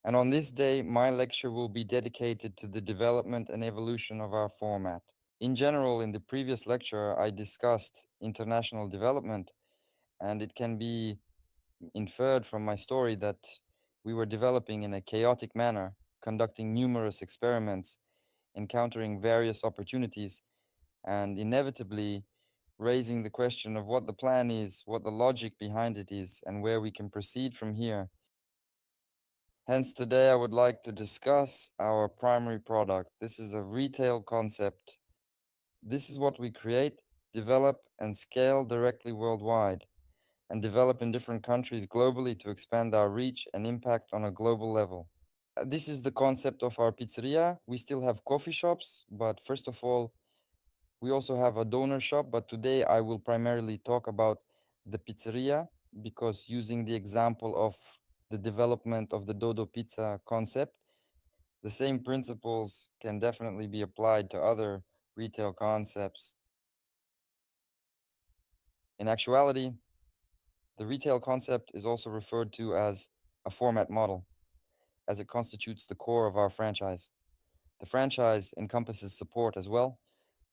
And on this day, my lecture will be dedicated to the development and evolution of our format. In general, in the previous lecture, I discussed international development, and it can be inferred from my story that we were developing in a chaotic manner, conducting numerous experiments, encountering various opportunities, and inevitably raising the question of what the plan is, what the logic behind it is, and where we can proceed from here. Hence, today I would like to discuss our primary product. This is a retail concept. This is what we create, develop, and scale directly worldwide, and develop in different countries globally to expand our reach and impact on a global level. This is the concept of our pizzeria. We still have coffee shops, but first of all, we also have a donor shop. But today I will primarily talk about the pizzeria because using the example of the development of the Dodo Pizza concept, the same principles can definitely be applied to other retail concepts. In actuality, the retail concept is also referred to as a format model, as it constitutes the core of our franchise. The franchise encompasses support as well,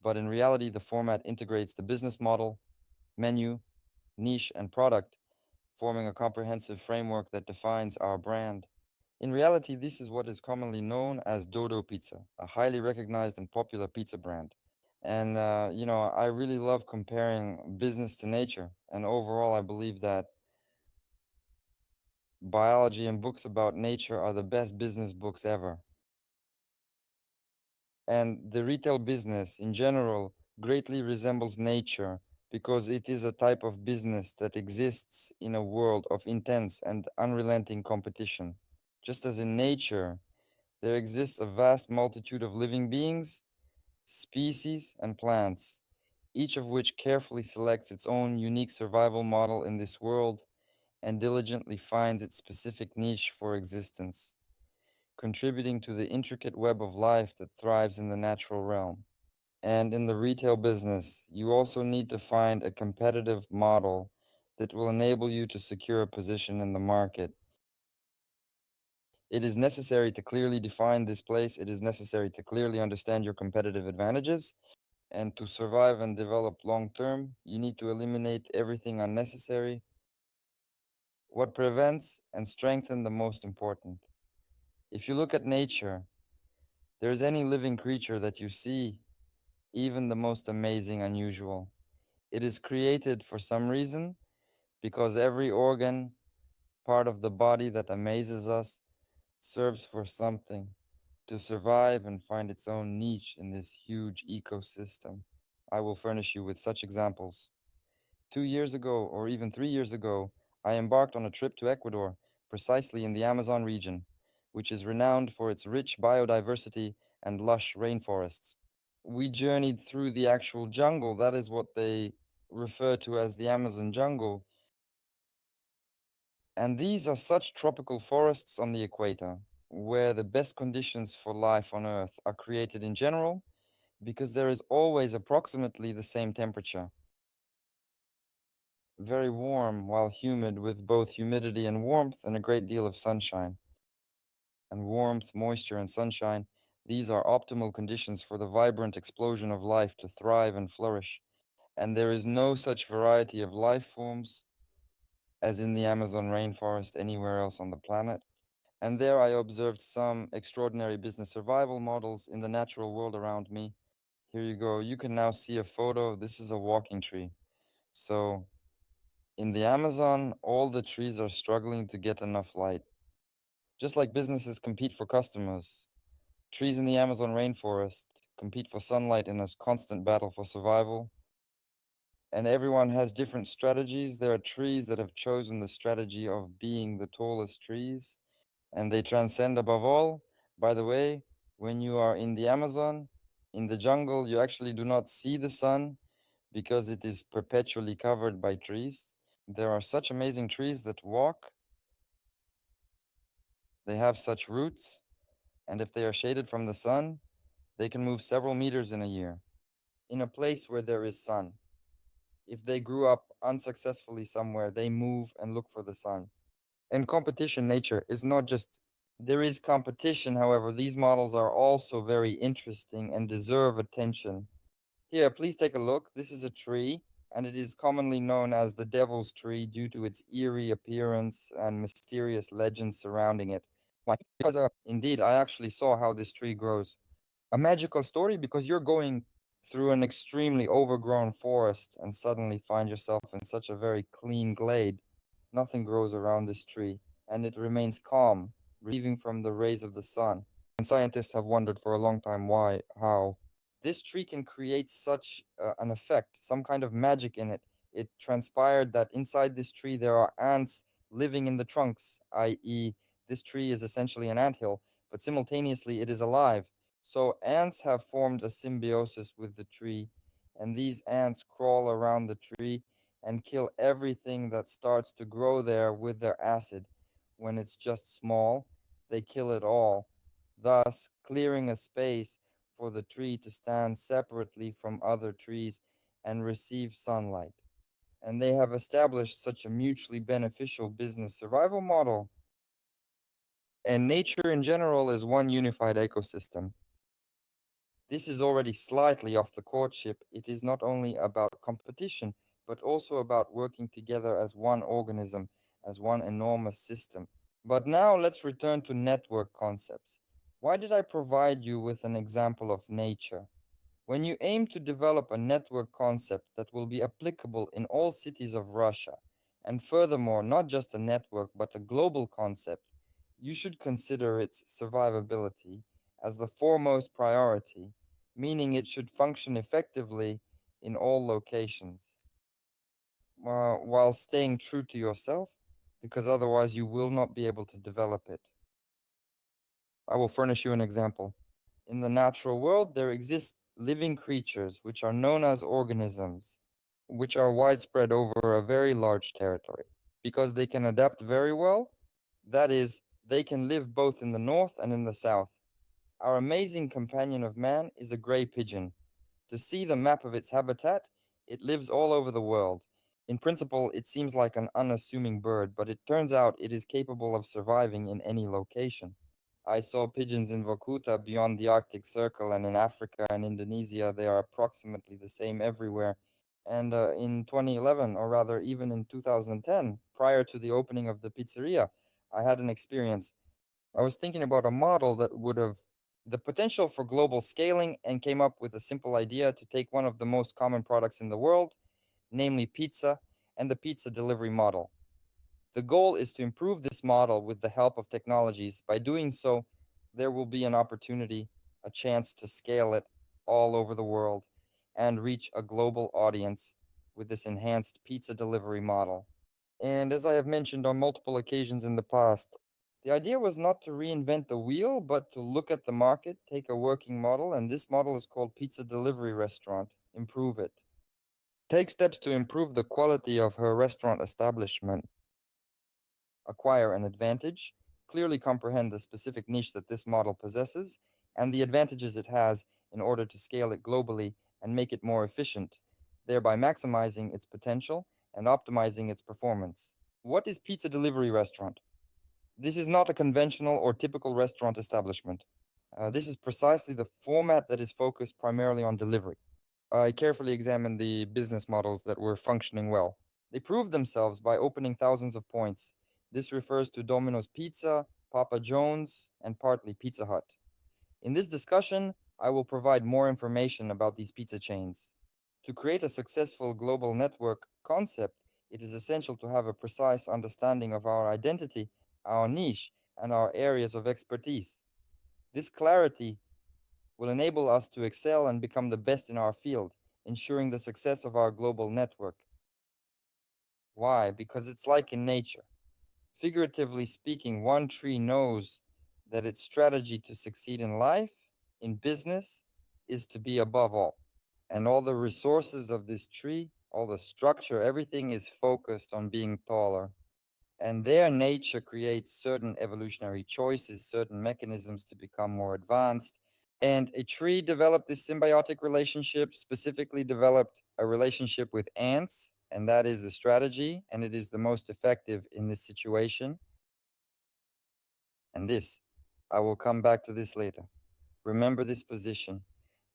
but in reality, the format integrates the business model, menu, niche, and product, forming a comprehensive framework that defines our brand. In reality, this is what is commonly known as Dodo Pizza, a highly recognized and popular pizza brand. And, I really love comparing business to nature. And overall, I believe that biology and books about nature are the best business books ever. And the retail business in general greatly resembles nature because it is a type of business that exists in a world of intense and unrelenting competition. Just as in nature, there exists a vast multitude of living beings, species, and plants, each of which carefully selects its own unique survival model in this world and diligently finds its specific niche for existence, contributing to the intricate web of life that thrives in the natural realm. And in the retail business, you also need to find a competitive model that will enable you to secure a position in the market. It is necessary to clearly define this place. It is necessary to clearly understand your competitive advantages. And to survive and develop long term, you need to eliminate everything unnecessary, what prevents and strengthen the most important. If you look at nature, there is any living creature that you see, even the most amazing, unusual. It is created for some reason because every organ, part of the body that amazes us, serves for something to survive and find its own niche in this huge ecosystem. I will furnish you with such examples. 2 years ago, or even 3 years ago, I embarked on a trip to Ecuador, precisely in the Amazon region, which is renowned for its rich biodiversity and lush rainforests. We journeyed through the actual jungle. That is what they refer to as the Amazon jungle. And these are such tropical forests on the equator, where the best conditions for life on Earth are created in general, because there is always approximately the same temperature. Very warm while humid, with both humidity and warmth and a great deal of sunshine. And warmth, moisture, and sunshine, these are optimal conditions for the vibrant explosion of life to thrive and flourish. And there is no such variety of life forms as in the Amazon rainforest anywhere else on the planet. And there I observed some extraordinary business survival models in the natural world around me. Here you go. You can now see a photo. This is a walking tree. So in the Amazon, all the trees are struggling to get enough light. Just like businesses compete for customers, trees in the Amazon rainforest compete for sunlight in a constant battle for survival. And everyone has different strategies. There are trees that have chosen the strategy of being the tallest trees, and they transcend above all. By the way, when you are in the Amazon, in the jungle, you actually do not see the sun because it is perpetually covered by trees. There are such amazing trees that walk, they have such roots, and if they are shaded from the sun, they can move several meters in a year in a place where there is sun. If they grew up unsuccessfully somewhere, they move and look for the sun. In competition, nature is not just There is competition, however, these models are also very interesting and deserve attention. Here, please take a look. This is a tree, and it is commonly known as the Devil's Tree due to its eerie appearance and mysterious legends surrounding it. Why? Because, indeed, I actually saw how this tree grows. A magical story because you're going through an extremely overgrown forest and suddenly find yourself in such a very clean glade. Nothing grows around this tree, and it remains calm, receiving from the rays of the sun. And scientists have wondered for a long time why, how. This tree can create such an effect, some kind of magic in it. It transpired that inside this tree there are ants living in the trunks, i.e., this tree is essentially an anthill, but simultaneously it is alive. So ants have formed a symbiosis with the tree, and these ants crawl around the tree and kill everything that starts to grow there with their acid. When it's just small, they kill it all, thus clearing a space for the tree to stand separately from other trees and receive sunlight. And they have established such a mutually beneficial business survival model. And nature in general is one unified ecosystem. This is already slightly off the courtship. It is not only about competition, but also about working together as one organism, as one enormous system. But now let's return to network concepts. Why did I provide you with an example of nature? When you aim to develop a network concept that will be applicable in all cities of Russia, and furthermore, not just a network but a global concept, you should consider its survivability as the foremost priority, meaning it should function effectively in all locations, while staying true to yourself, because otherwise you will not be able to develop it. I will furnish you an example. In the natural world, there exist living creatures which are known as organisms, which are widespread over a very large territory. Because they can adapt very well, that is, they can live both in the north and in the south. Our amazing companion of man is a gray pigeon. To see the map of its habitat, it lives all over the world. In principle, it seems like an unassuming bird, but it turns out it is capable of surviving in any location. I saw pigeons in Vorkuta beyond the Arctic Circle, and in Africa and Indonesia, they are approximately the same everywhere. And in 2011, or rather even in 2010, prior to the opening of the pizzeria, I had an experience. I was thinking about a model that would have the potential for global scaling and came up with a simple idea to take one of the most common products in the world, namely pizza, and the pizza delivery model. The goal is to improve this model with the help of technologies. By doing so, there will be an opportunity, a chance to scale it all over the world and reach a global audience with this enhanced pizza delivery model. And as I have mentioned on multiple occasions in the past, the idea was not to reinvent the wheel, but to look at the market, take a working model, and this model is called Pizza Delivery Restaurant, improve it. Take steps to improve the quality of her restaurant establishment, acquire an advantage, clearly comprehend the specific niche that this model possesses, and the advantages it has in order to scale it globally and make it more efficient, thereby maximizing its potential and optimizing its performance. What is Pizza Delivery Restaurant? This is not a conventional or typical restaurant establishment. This is precisely the format that is focused primarily on delivery. I carefully examined the business models that were functioning well. They proved themselves by opening thousands of points. This refers to Domino's Pizza, Papa John's, and partly Pizza Hut. In this discussion, I will provide more information about these pizza chains. To create a successful global network concept, it is essential to have a precise understanding of our identity, our niche, and our areas of expertise. This clarity will enable us to excel and become the best in our field, ensuring the success of our global network. Why? Because it's like in nature. Figuratively speaking, one tree knows that its strategy to succeed in life, in business, is to be above all. And all the resources of this tree, all the structure, everything is focused on being taller. And their nature creates certain evolutionary choices, certain mechanisms to become more advanced. And a tree developed this symbiotic relationship, specifically developed a relationship with ants, and that is the strategy, and it is the most effective in this situation. And this I will come back to this later. Remember this position.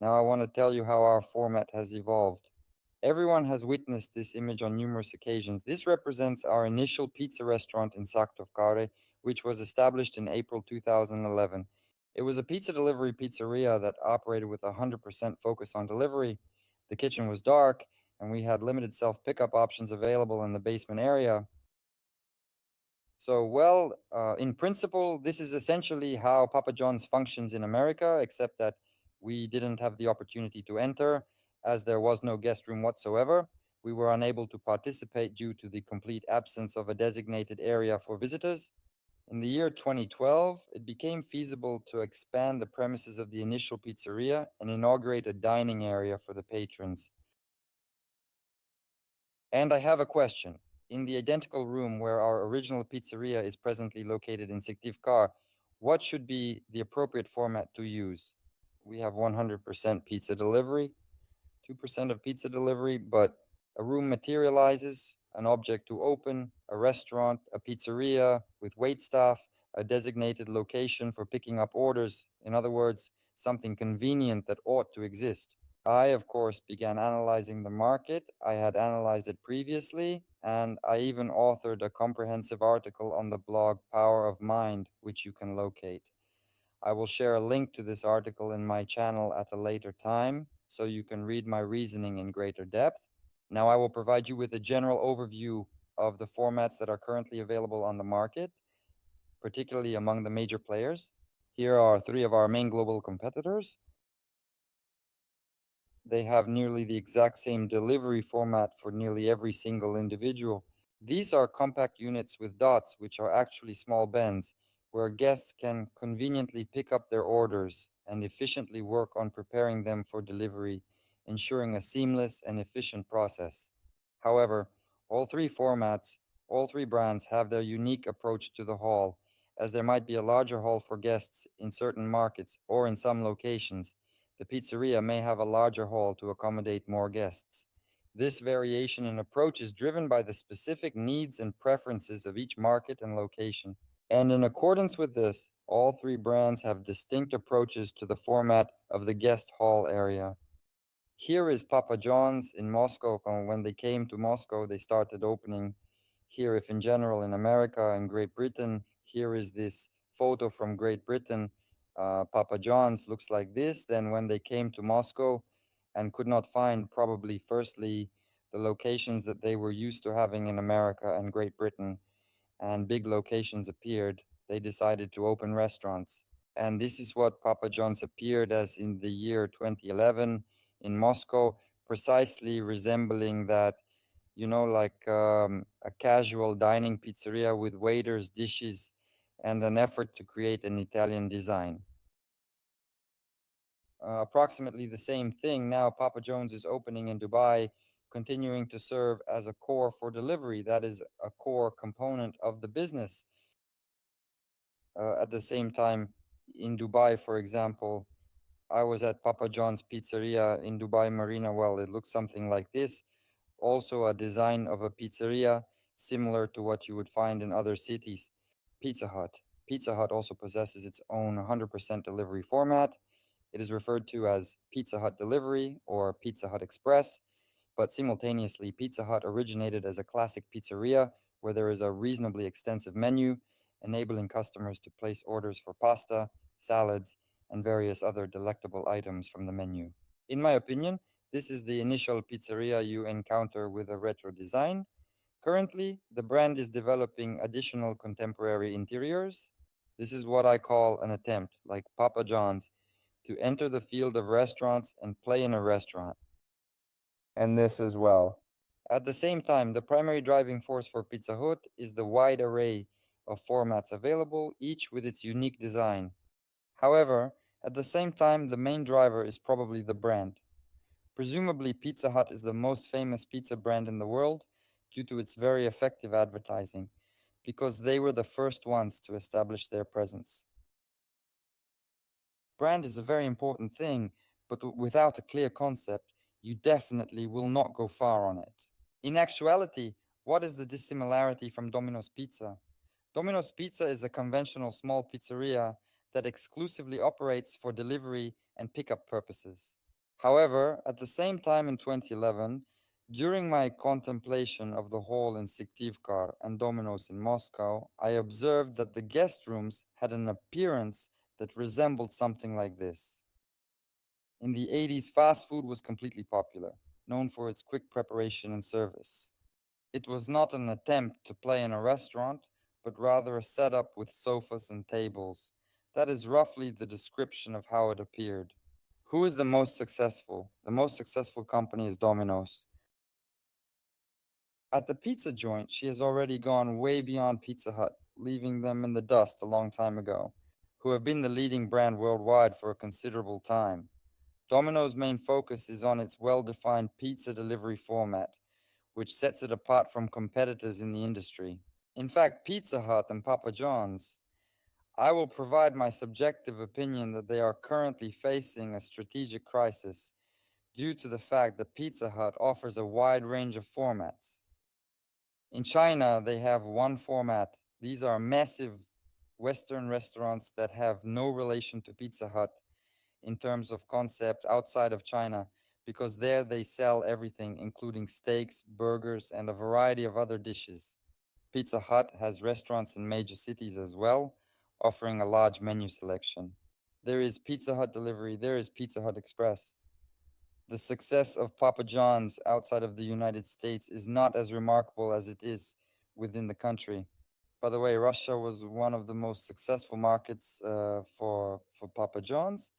Now I want to tell you how our format has evolved. Everyone has witnessed this image on numerous occasions. This represents our initial pizza restaurant in Saktovkare, which was established in April 2011. It was a pizza delivery pizzeria that operated with a 100% focus on delivery. The kitchen was dark, and we had limited self pickup options available in the basement area. So, well, in principle, this is essentially how Papa John's functions in America, except that we didn't have the opportunity to enter as there was no guest room whatsoever. We were unable to participate due to the complete absence of a designated area for visitors. In the year 2012, it became feasible to expand the premises of the initial pizzeria and inaugurate a dining area for the patrons. And I have a question. In the identical room where our original pizzeria is presently located in Syktyvkar, what should be the appropriate format to use? We have 100% pizza delivery, 2% of pizza delivery, but a room materializes an object to open, a restaurant, a pizzeria with wait staff, a designated location for picking up orders. In other words, something convenient that ought to exist. I, of course, began analyzing the market. I had analyzed it previously, and I even authored a comprehensive article on the blog Power of Mind, which you can locate. I will share a link to this article in my channel at a later time, so you can read my reasoning in greater depth. Now, I will provide you with a general overview of the formats that are currently available on the market, particularly among the major players. Here are three of our main global competitors. They have nearly the exact same delivery format for nearly every single individual. These are compact units with dots, which are actually small bins, where guests can conveniently pick up their orders and efficiently work on preparing them for delivery, ensuring a seamless and efficient process. However, all three formats, all three brands have their unique approach to the hall, as there might be a larger hall for guests in certain markets or in some locations. The pizzeria may have a larger hall to accommodate more guests. This variation in approach is driven by the specific needs and preferences of each market and location. And in accordance with this, all three brands have distinct approaches to the format of the guest hall area. Here is Papa John's in Moscow. When they came to Moscow, they started opening here. If in general in America and Great Britain, here is this photo from Great Britain. Papa John's looks like this. Then when they came to Moscow and could not find probably firstly the locations that they were used to having in America and Great Britain, and big locations appeared, they decided to open restaurants. And this is what Papa John's appeared as in the year 2011 in Moscow, precisely resembling that, like a casual dining pizzeria with waiters, dishes, and an effort to create an Italian design. Approximately the same thing now, Papa John's is opening in Dubai, continuing to serve as a core for delivery. That is a core component of the business. At the same time, in Dubai, for example, I was at Papa John's Pizzeria in Dubai Marina. Well, it looks something like this. Also, a design of a pizzeria similar to what you would find in other cities. Pizza Hut. Pizza Hut also possesses its own 100% delivery format. It is referred to as Pizza Hut Delivery or Pizza Hut Express, but simultaneously, Pizza Hut originated as a classic pizzeria where there is a reasonably extensive menu, enabling customers to place orders for pasta, salads, and various other delectable items from the menu. In my opinion, this is the initial pizzeria you encounter with a retro design. Currently, the brand is developing additional contemporary interiors. This is what I call an attempt, like Papa John's, to enter the field of restaurants and play in a restaurant. And this as well. At the same time, the primary driving force for Pizza Hut is the wide array of formats available, each with its unique design. However, at the same time, the main driver is probably the brand. Presumably, Pizza Hut is the most famous pizza brand in the world due to its very effective advertising, because they were the first ones to establish their presence. Brand is a very important thing, but without a clear concept, you definitely will not go far on it. In actuality, what is the dissimilarity from Domino's Pizza? Domino's Pizza is a conventional small pizzeria that exclusively operates for delivery and pickup purposes. However, at the same time in 2011, during my contemplation of the hall in Syktyvkar and Domino's in Moscow, I observed that the guest rooms had an appearance that resembled something like this. In the 80s, fast food was completely popular, known for its quick preparation and service. It was not an attempt to play in a restaurant, but rather a setup with sofas and tables. That is roughly the description of how it appeared. Who is the most successful? The most successful company is Domino's. At the pizza joint, she has already gone way beyond Pizza Hut, leaving them in the dust a long time ago, who have been the leading brand worldwide for a considerable time. Domino's main focus is on its well defined pizza delivery format, which sets it apart from competitors in the industry. In fact, Pizza Hut and Papa John's, I will provide my subjective opinion that they are currently facing a strategic crisis due to the fact that Pizza Hut offers a wide range of formats. In China, they have one format. These are massive Western restaurants that have no relation to Pizza Hut in terms of concept outside of China, because there they sell everything, including steaks, burgers, and a variety of other dishes. Pizza Hut has restaurants in major cities as well, offering a large menu selection. There is Pizza Hut delivery, there is Pizza Hut Express. The success of Papa John's outside of the United States is not as remarkable as it is within the country. By the way, Russia was one of the most successful markets for Papa John's,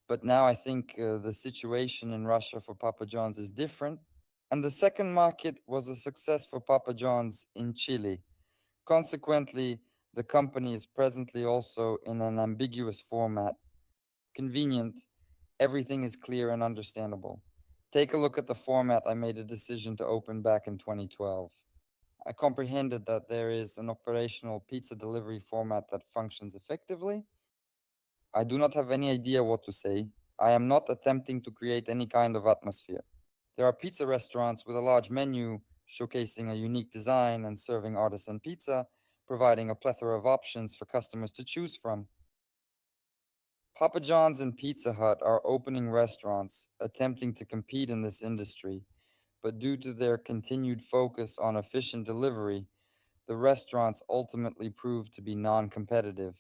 but now I think the situation in Russia for Papa John's is different. And the second market was a success for Papa John's in Chile. Consequently, the company is presently also in an ambiguous format. Convenient, everything is clear and understandable. Take a look at the format I made a decision to open back in 2012. I comprehended that there is an operational pizza delivery format that functions effectively. I do not have any idea what to say. I am not attempting to create any kind of atmosphere. There are pizza restaurants with a large menu showcasing a unique design and serving artisan pizza, providing a plethora of options for customers to choose from. Papa John's and Pizza Hut are opening restaurants attempting to compete in this industry, but due to their continued focus on efficient delivery, the restaurants ultimately prove to be non competitive.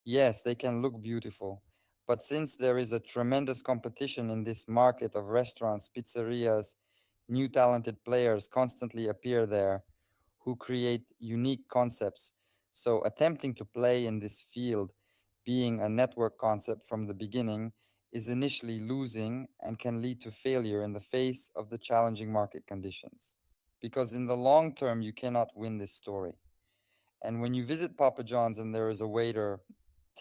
Yes, they can look beautiful, but since there is a tremendous competition in this market of restaurants, pizzerias, new talented players constantly appear there who create unique concepts. So, attempting to play in this field, being a network concept from the beginning, is initially losing and can lead to failure in the face of the challenging market conditions. Because in the long term, you cannot win this story. And when you visit Papa John's and there is a waiter,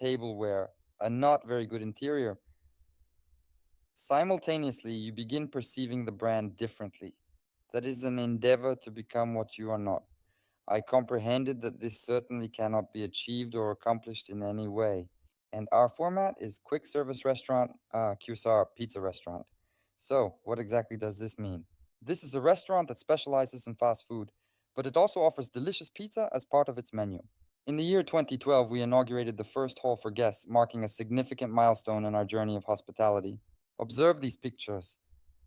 tableware, a not very good interior, simultaneously you begin perceiving the brand differently. That is an endeavor to become what you are not. I comprehended that this certainly cannot be achieved or accomplished in any way. And our format is quick service restaurant, QSR pizza restaurant. So, what exactly does this mean? This is a restaurant that specializes in fast food, but it also offers delicious pizza as part of its menu. In the year 2012, we inaugurated the first hall for guests, marking a significant milestone in our journey of hospitality. Observe these pictures.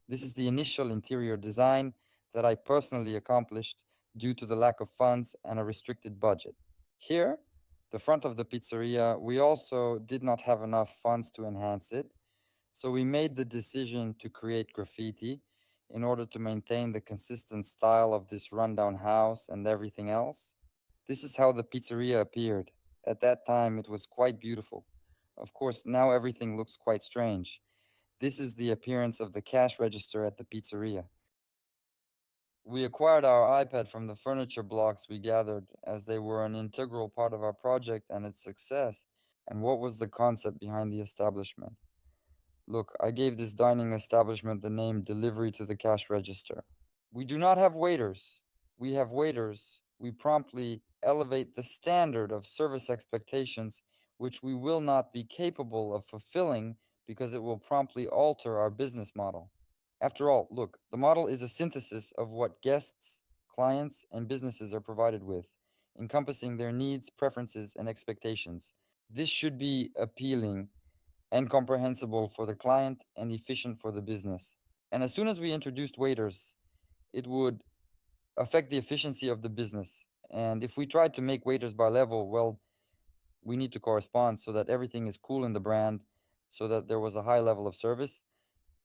This is the initial interior design that I personally accomplished due to the lack of funds and a restricted budget. Here, the front of the pizzeria, we also did not have enough funds to enhance it, so we made the decision to create graffiti in order to maintain the consistent style of this rundown house and everything else. This is how the pizzeria appeared. At that time, it was quite beautiful. Of course, now everything looks quite strange. This is the appearance of the cash register at the pizzeria. We acquired our iPad from the furniture blocks we gathered, as they were an integral part of our project and its success. And what was the concept behind the establishment? Look, I gave this dining establishment the name Delivery to the Cash Register. We do not have waiters. We have waiters. We promptly elevate the standard of service expectations, which we will not be capable of fulfilling because it will promptly alter our business model. After all, look, the model is a synthesis of what guests clients, and businesses are provided with, encompassing their needs, preferences, and expectations. This should be appealing and comprehensible for the client and efficient for the business. And as soon as we introduced waiters, it would affect the efficiency of the business. And if we tried to make waiters by level, well, we need to correspond so that everything is cool in the brand, so that there was a high level of service.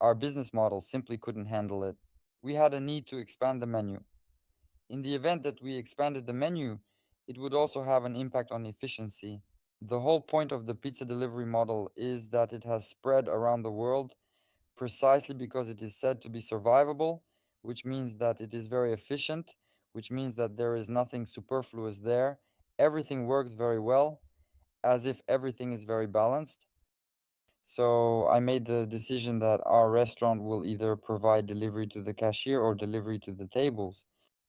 Our business model simply couldn't handle it. We had a need to expand the menu. In the event that we expanded the menu, it would also have an impact on efficiency. The whole point of the pizza delivery model is that it has spread around the world precisely because it is said to be survivable, which means that it is very efficient, which means that there is nothing superfluous there. Everything works very well, as if everything is very balanced. So I made the decision that our restaurant will either provide delivery to the cashier or delivery to the tables.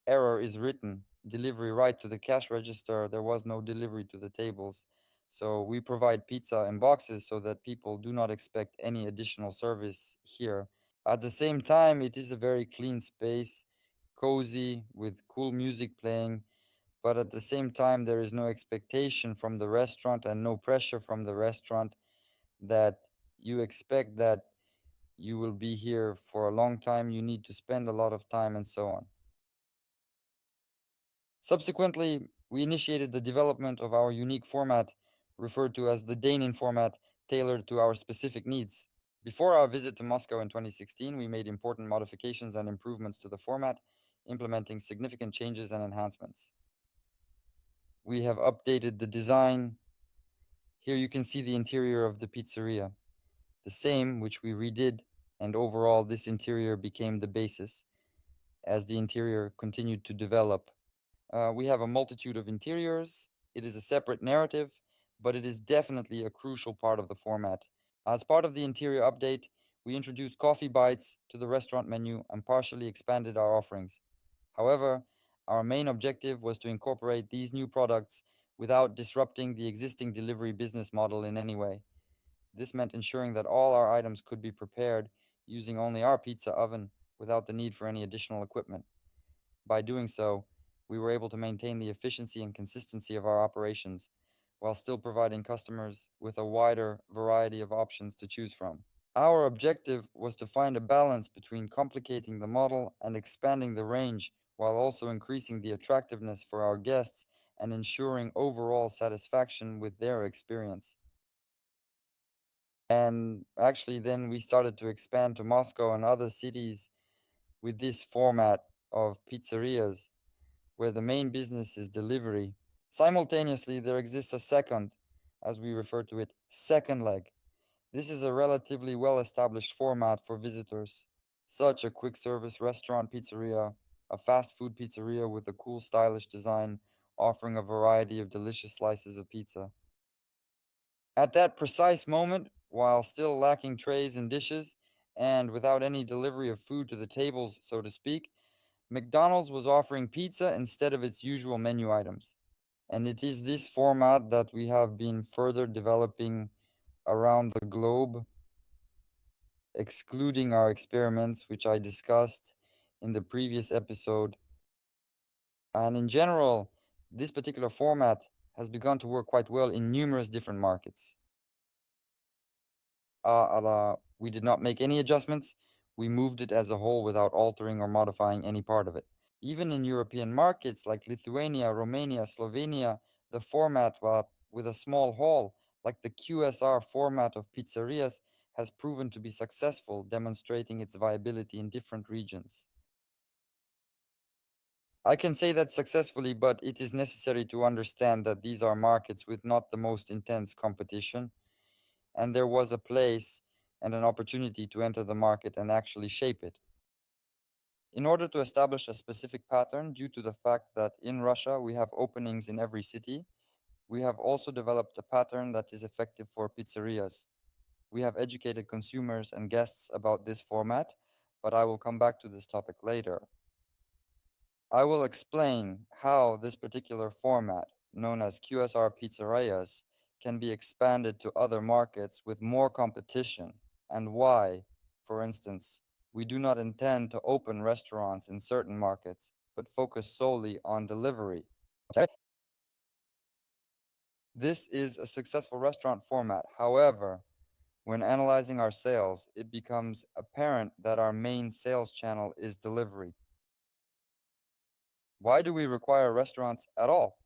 Error is written. Delivery right to the cash register. There was no delivery to the tables. So we provide pizza in boxes so that people do not expect any additional service here. At the same time, it is a very clean space, cozy, with cool music playing. But at the same time, there is no expectation from the restaurant and no pressure from the restaurant that you expect that you will be here for a long time, you need to spend a lot of time, and so on. Subsequently, we initiated the development of our unique format, referred to as the Danin format, tailored to our specific needs. Before our visit to Moscow in 2016, we made important modifications and improvements to the format, implementing significant changes and enhancements. We have updated the design. Here you can see the interior of the pizzeria, the same which we redid, and overall this interior became the basis as the interior continued to develop. We have a multitude of interiors. It is a separate narrative, but it is definitely a crucial part of the format. As part of the interior update, we introduced coffee bites to the restaurant menu and partially expanded our offerings. However, our main objective was to incorporate these new products without disrupting the existing delivery business model in any way. This meant ensuring that all our items could be prepared using only our pizza oven without the need for any additional equipment. By doing so, we were able to maintain the efficiency and consistency of our operations while still providing customers with a wider variety of options to choose from. Our objective was to find a balance between complicating the model and expanding the range while also increasing the attractiveness for our guests and ensuring overall satisfaction with their experience. And actually, then we started to expand to Moscow and other cities with this format of pizzerias where the main business is delivery. Simultaneously, there exists a second, as we refer to it, second leg. This is a relatively well established format for visitors, such a quick service restaurant pizzeria, a fast food pizzeria with a cool, stylish design offering a variety of delicious slices of pizza. At that precise moment, while still lacking trays and dishes, and without any delivery of food to the tables, so to speak, McDonald's was offering pizza instead of its usual menu items. And it is this format that we have been further developing around the globe, excluding our experiments, which I discussed in the previous episode. And in general, this particular format has begun to work quite well in numerous different markets. We did not make any adjustments. We moved it as a whole without altering or modifying any part of it. Even in European markets like Lithuania, Romania, Slovenia, the format with a small hall, like the QSR format of pizzerias, has proven to be successful, demonstrating its viability in different regions. I can say that successfully, but it is necessary to understand that these are markets with not the most intense competition, and there was a place and an opportunity to enter the market and actually shape it. In order to establish a specific pattern, due to the fact that in Russia we have openings in every city, we have also developed a pattern that is effective for pizzerias. We have educated consumers and guests about this format, but I will come back to this topic later. I will explain how this particular format, known as QSR pizzerias, can be expanded to other markets with more competition, and why, for instance, we do not intend to open restaurants in certain markets, but focus solely on delivery. This is a successful restaurant format. However, when analyzing our sales, it becomes apparent that our main sales channel is delivery. Why do we require restaurants at all?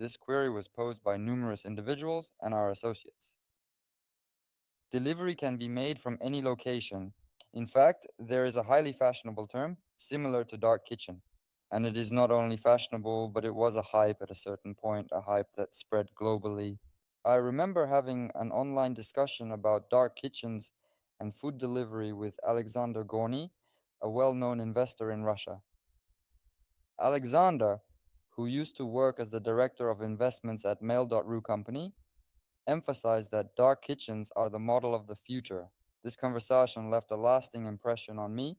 This query was posed by numerous individuals and our associates. Delivery can be made from any location. In fact, there is a highly fashionable term similar to dark kitchen. And it is not only fashionable, but it was a hype at a certain point, a hype that spread globally. I remember having an online discussion about dark kitchens and food delivery with Alexander Gorny, a well known investor in Russia. Alexander, who used to work as the director of investments at Mail.ru company, emphasized that dark kitchens are the model of the future. This conversation left a lasting impression on me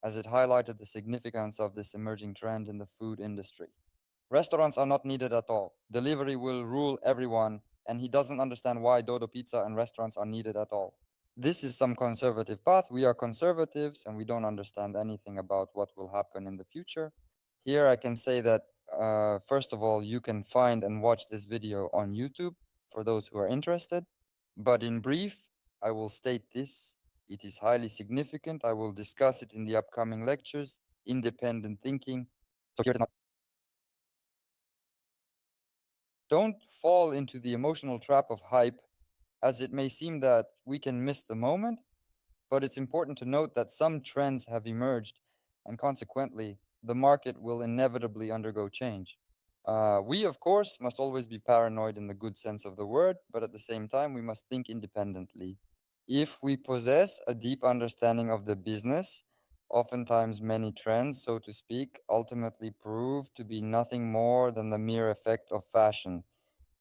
as it highlighted the significance of this emerging trend in the food industry. Restaurants are not needed at all. Delivery will rule everyone, and he doesn't understand why Dodo Pizza and restaurants are needed at all. This is some conservative path. We are conservatives and we don't understand anything about what will happen in the future. Here I can say that, first of all, you can find and watch this video on YouTube for those who are interested. But in brief, I will state this. It is highly significant. I will discuss it in the upcoming lectures. Independent thinking. So here it is not. Don't fall into the emotional trap of hype, as it may seem that we can miss the moment, but it's important to note that some trends have emerged, and consequently, the market will inevitably undergo change. We, of course, must always be paranoid in the good sense of the word, but at the same time, we must think independently. If we possess a deep understanding of the business, oftentimes many trends, so to speak, ultimately prove to be nothing more than the mere effect of fashion,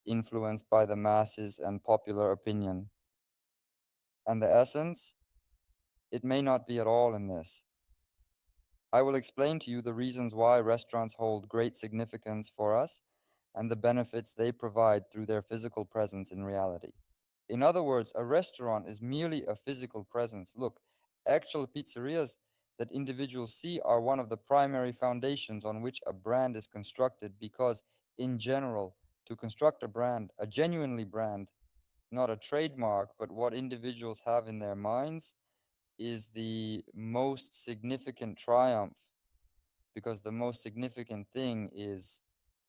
influenced by the masses and popular opinion. And the essence, it may not be at all in this. I will explain to you the reasons why restaurants hold great significance for us and the benefits they provide through their physical presence in reality. In other words, a restaurant is merely a physical presence. Look, actual pizzerias that individuals see are one of the primary foundations on which a brand is constructed because, in general, to construct a brand, a genuinely brand, not a trademark, but what individuals have in their minds, is the most significant triumph because the most significant thing is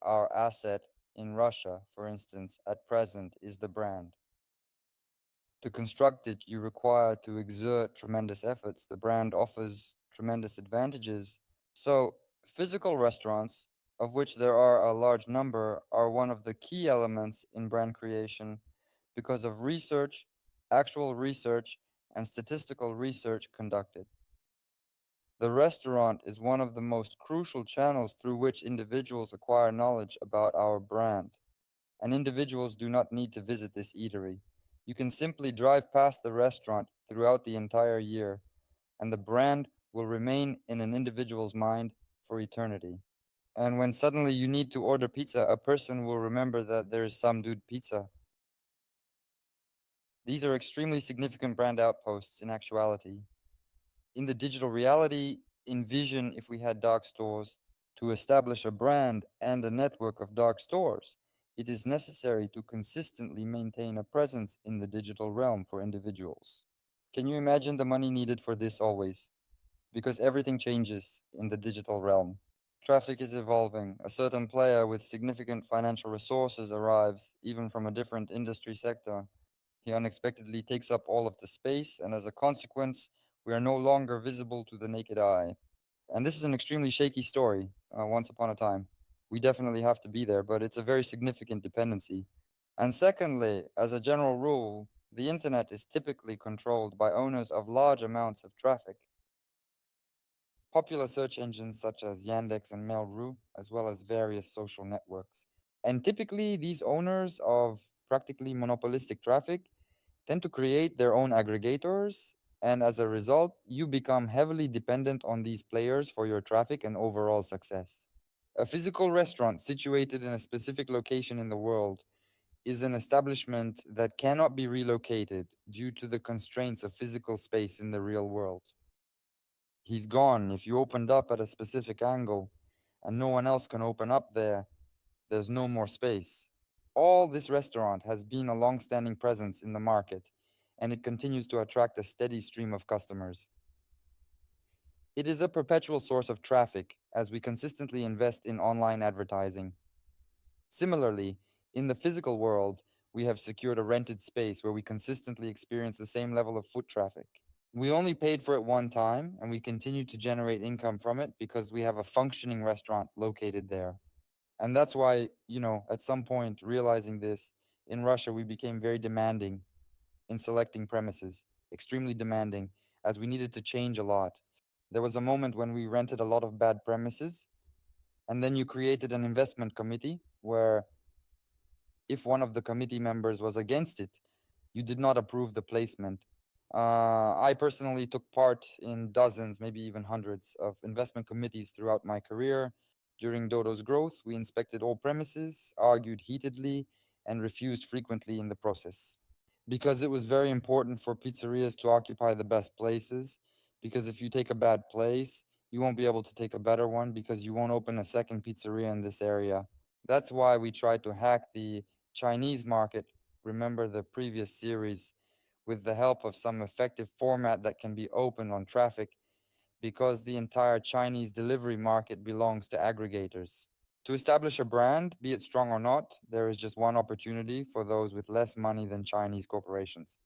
our asset in Russia, for instance, at present, is the brand. To construct it, you require to exert tremendous efforts. The brand offers tremendous advantages. So, physical restaurants, of which there are a large number, are one of the key elements in brand creation because of research, actual research, and statistical research conducted. The restaurant is one of the most crucial channels through which individuals acquire knowledge about our brand. And individuals do not need to visit this eatery. You can simply drive past the restaurant throughout the entire year, and the brand will remain in an individual's mind for eternity. And when suddenly you need to order pizza, a person will remember that there is some dude pizza. These are extremely significant brand outposts in actuality. In the digital reality, envision if we had dark stores. To establish a brand and a network of dark stores, it is necessary to consistently maintain a presence in the digital realm for individuals. Can you imagine the money needed for this always? Because everything changes in the digital realm. Traffic is evolving. A certain player with significant financial resources arrives, even from a different industry sector. He unexpectedly takes up all of the space, and as a consequence, we are no longer visible to the naked eye. And this is an extremely shaky story, once upon a time. We definitely have to be there, but it's a very significant dependency. And secondly, as a general rule, the internet is typically controlled by owners of large amounts of traffic. Popular search engines such as Yandex and Mail.ru, as well as various social networks. And typically, these owners of practically monopolistic traffic tend to create their own aggregators, and as a result, you become heavily dependent on these players for your traffic and overall success. A physical restaurant situated in a specific location in the world is an establishment that cannot be relocated due to the constraints of physical space in the real world. He's gone if you opened up at a specific angle, and no one else can open up there. There's no more space. All this restaurant has been a long standing presence in the market, and it continues to attract a steady stream of customers. It is a perpetual source of traffic as we consistently invest in online advertising. Similarly, in the physical world, we have secured a rented space where we consistently experience the same level of foot traffic. We only paid for it one time, and we continue to generate income from it because we have a functioning restaurant located there. And that's why, at some point, realizing this, in Russia, we became very demanding in selecting premises, extremely demanding, as we needed to change a lot. There was a moment when we rented a lot of bad premises, and then you created an investment committee where if one of the committee members was against it, you did not approve the placement. I personally took part in dozens, maybe even hundreds, of investment committees throughout my career. During Dodo's growth, we inspected all premises, argued heatedly, and refused frequently in the process. Because it was very important for pizzerias to occupy the best places. Because if you take a bad place, you won't be able to take a better one because you won't open a second pizzeria in this area. That's why we tried to hack the Chinese market. Remember the previous series, with the help of some effective format that can be opened on traffic, because the entire Chinese delivery market belongs to aggregators. To establish a brand, be it strong or not, there is just one opportunity for those with less money than Chinese corporations.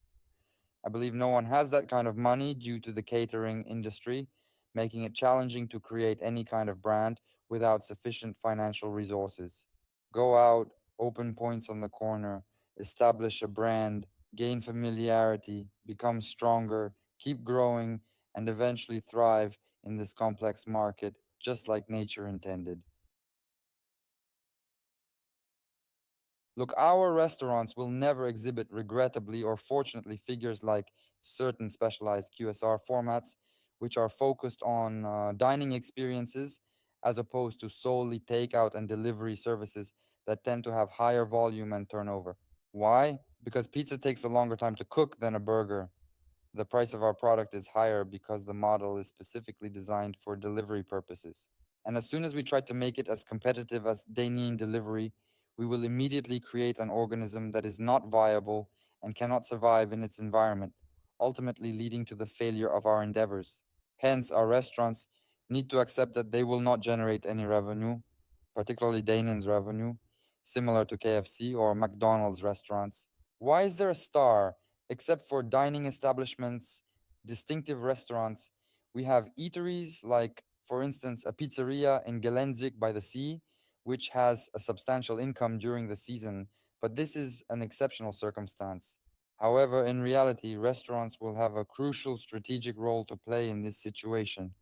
I believe no one has that kind of money due to the catering industry, making it challenging to create any kind of brand without sufficient financial resources. Go out, open points on the corner, establish a brand, gain familiarity, become stronger, keep growing, and eventually thrive in this complex market, just like nature intended. Look, our restaurants will never exhibit, regrettably or fortunately, figures like certain specialized QSR formats, which are focused on dining experiences as opposed to solely takeout and delivery services that tend to have higher volume and turnover. Why? Because pizza takes a longer time to cook than a burger. The price of our product is higher because the model is specifically designed for delivery purposes. And as soon as we try to make it as competitive as dine-in delivery, we will immediately create an organism that is not viable and cannot survive in its environment, ultimately leading to the failure of our endeavors. Hence, our restaurants need to accept that they will not generate any revenue, particularly dine-in's revenue, similar to KFC or McDonald's restaurants. Why is there a star? Except for dining establishments, distinctive restaurants, we have eateries like, for instance, a pizzeria in Gelendzик by the sea, which has a substantial income during the season, but this is an exceptional circumstance. However, in reality, restaurants will have a crucial strategic role to play in this situation,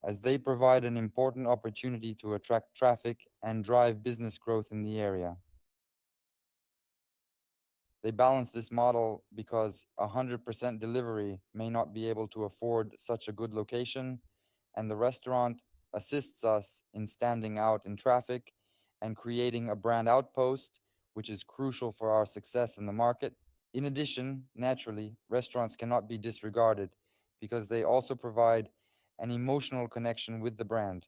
as they provide an important opportunity to attract traffic and drive business growth in the area. They balance this model because 100% delivery may not be able to afford such a good location, and the restaurant assists us in standing out in traffic and creating a brand outpost, which is crucial for our success in the market. In addition, naturally, restaurants cannot be disregarded because they also provide an emotional connection with the brand.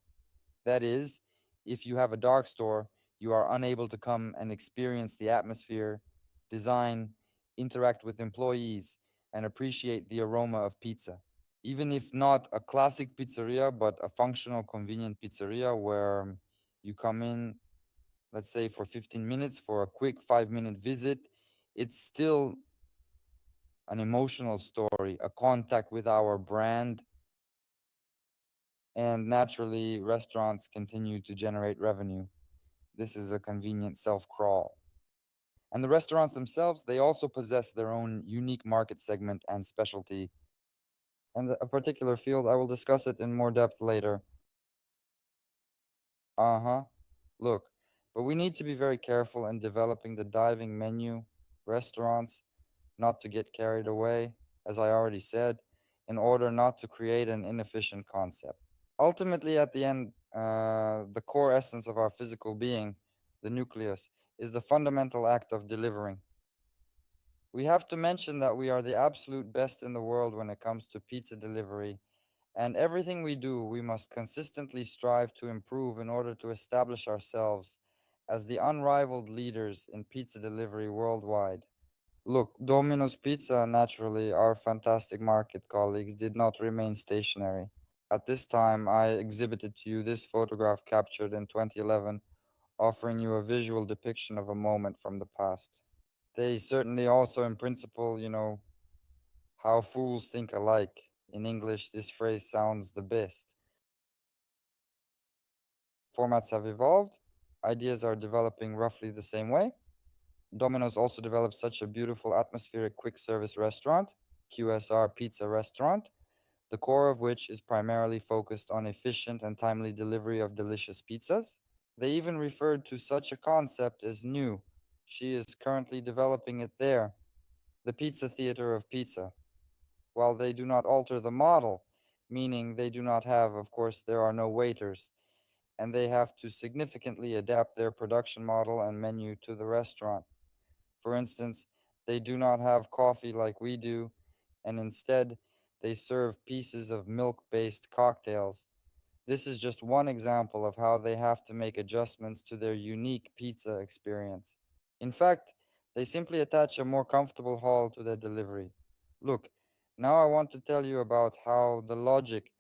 That is, if you have a dark store, you are unable to come and experience the atmosphere, design, interact with employees, and appreciate the aroma of pizza. Even if not a classic pizzeria, but a functional, convenient pizzeria where you come in, let's say for 15 minutes for a quick 5-minute visit, it's still an emotional story, a contact with our brand, and naturally, restaurants continue to generate revenue. This is a convenient self crawl. And the restaurants themselves, they also possess their own unique market segment and specialty. And a particular field, I will discuss it in more depth later. Uh huh. Look, but we need to be very careful in developing the diving menu, restaurants, not to get carried away, as I already said, in order not to create an inefficient concept. Ultimately, at the end, the core essence of our physical being, the nucleus, is the fundamental act of delivering. We have to mention that we are the absolute best in the world when it comes to pizza delivery, And everything we do, we must consistently strive to improve in order to establish ourselves as the unrivaled leaders in pizza delivery worldwide. Look, Domino's Pizza, naturally, our fantastic market colleagues, did not remain stationary. At this time, I exhibited to you this photograph captured in 2011, offering you a visual depiction of a moment from the past. They certainly also, in principle, how fools think alike. In English, this phrase sounds the best. Formats have evolved, ideas are developing roughly the same way. Domino's also developed such a beautiful atmospheric quick service restaurant, QSR pizza restaurant, the core of which is primarily focused on efficient and timely delivery of delicious pizzas. They even referred to such a concept as new. She is currently developing it there, the Pizza Theater of Pizza. While they do not alter the model, meaning they do not have, of course, there are no waiters, and they have to significantly adapt their production model and menu to the restaurant. For instance, they do not have coffee like we do, and instead, they serve pieces of milk based cocktails. This is just one example of how they have to make adjustments to their unique pizza experience. In fact, they simply attach a more comfortable haul to their delivery. Look, now I want to tell you about how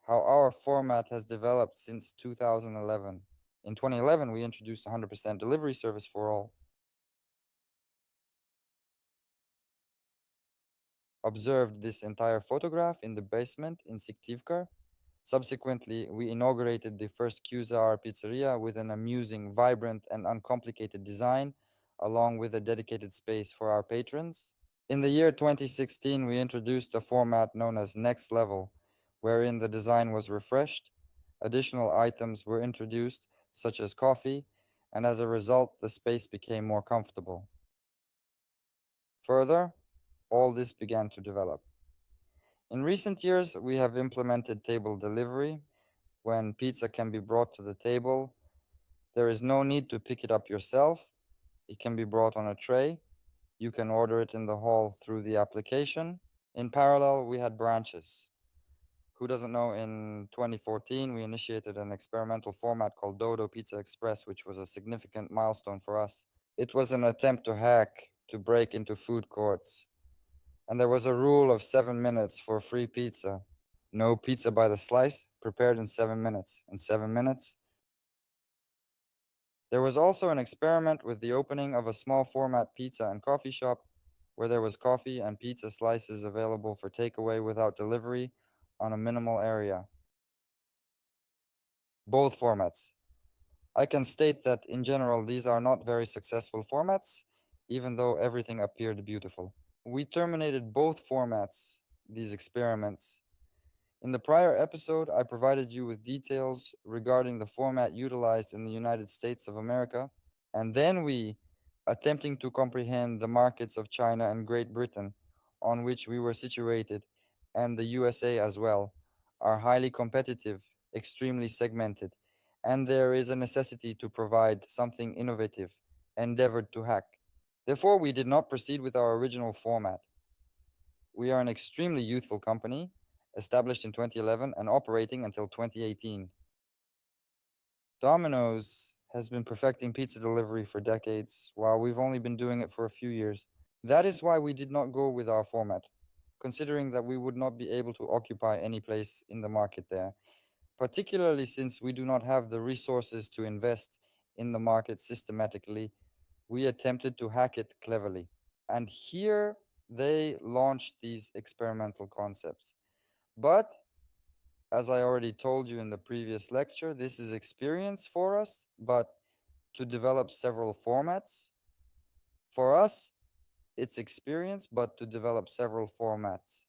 our format has developed since 2011. In 2011, we introduced 100% delivery service for all. Observed this entire photograph in the basement in Syktyvkar. Subsequently, we inaugurated the first QSR pizzeria with an amusing, vibrant, and uncomplicated design, along with a dedicated space for our patrons. In the year 2016, we introduced a format known as Next Level, wherein the design was refreshed, additional items were introduced, such as coffee, and as a result, the space became more comfortable. Further, all this began to develop. In recent years, we have implemented table delivery. When pizza can be brought to the table, there is no need to pick it up yourself. It can be brought on a tray. You can order it in the hall through the application. In parallel, we had branches. Who doesn't know, in 2014, we initiated an experimental format called Dodo Pizza Express, which was a significant milestone for us. It was an attempt to hack, to break into food courts. And there was a rule of 7 minutes for free pizza. No pizza by the slice, prepared in 7 minutes. In 7 minutes, there was also an experiment with the opening of a small format pizza and coffee shop where there was coffee and pizza slices available for takeaway without delivery on a minimal area. Both formats. I can state that in general these are not very successful formats, even though everything appeared beautiful. We terminated both formats, these experiments. In the prior episode, I provided you with details regarding the format utilized in the United States of America, and then we, attempting to comprehend the markets of China and Great Britain, on which we were situated, and the USA as well, are highly competitive, extremely segmented, and there is a necessity to provide something innovative, endeavored to hack. Therefore, we did not proceed with our original format. We are an extremely youthful company, established in 2011 and operating until 2018. Domino's has been perfecting pizza delivery for decades, while we've only been doing it for a few years. That is why we did not go with our format, considering that we would not be able to occupy any place in the market there, particularly since we do not have the resources to invest in the market systematically. We attempted to hack it cleverly. And here they launched these experimental concepts. But as I already told you in the previous lecture, this is experience for us, but to develop several formats. For us, it's experience, but to develop several formats.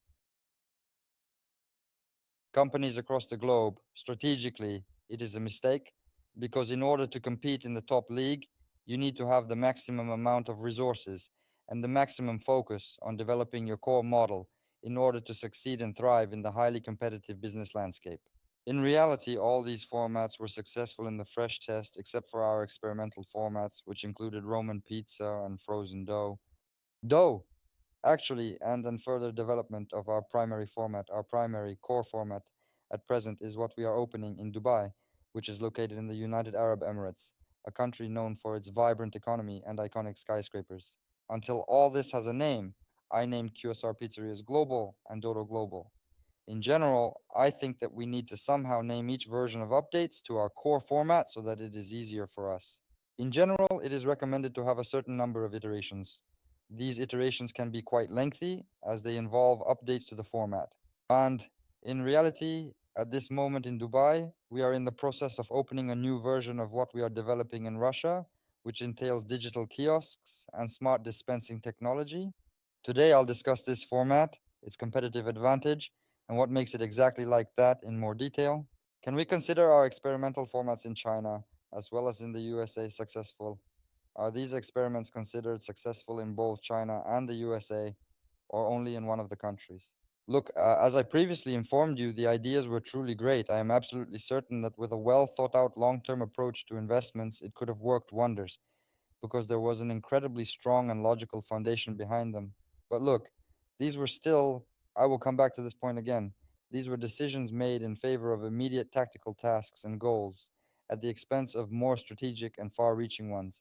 Companies across the globe, strategically, it is a mistake because in order to compete in the top league, you need to have the maximum amount of resources and the maximum focus on developing your core model in order to succeed and thrive in the highly competitive business landscape. In reality, all these formats were successful in the fresh test, except for our experimental formats, which included Roman pizza and frozen dough. Dough, actually, and then further development of our primary format, our primary core format, at present is what we are opening in Dubai, which is located in the United Arab Emirates, a country known for its vibrant economy and iconic skyscrapers. Until all this has a name, I named QSR Pizzerias Global and Dodo Global. In general, I think that we need to somehow name each version of updates to our core format so that it is easier for us. In general, it is recommended to have a certain number of iterations. These iterations can be quite lengthy as they involve updates to the format. And in reality, at this moment in Dubai, we are in the process of opening a new version of what we are developing in Russia, which entails digital kiosks and smart dispensing technology. Today, I'll discuss this format, its competitive advantage, and what makes it exactly like that in more detail. Can we consider our experimental formats in China as well as in the USA successful? Are these experiments considered successful in both China and the USA, or only in one of the countries? Look, as I previously informed you, the ideas were truly great. I am absolutely certain that with a well thought out long term approach to investments, it could have worked wonders because there was an incredibly strong and logical foundation behind them. But look, these were still, I will come back to this point again, these were decisions made in favor of immediate tactical tasks and goals at the expense of more strategic and far reaching ones.